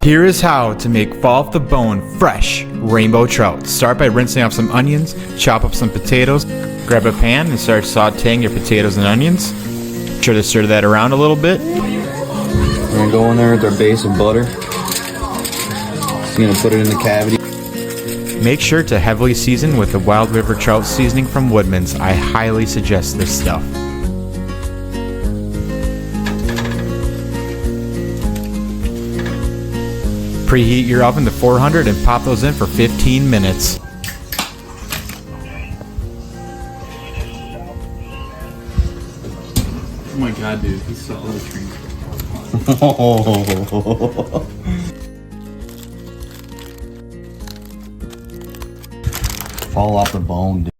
Here is how to make fall off the bone fresh rainbow trout. Start by rinsing off some onions, chop up some potatoes, grab a pan and start sauteing your potatoes and onions. Try to stir that around a little bit. We're gonna go in there with our base of butter. Just gonna put it in the cavity. Make sure to heavily season with the Wild River Trout Seasoning from Woodman's. I highly suggest this stuff. Preheat your oven to 400 and pop those in for 15 minutes. Oh my god, dude, he's so tree. Fall off the bone, dude.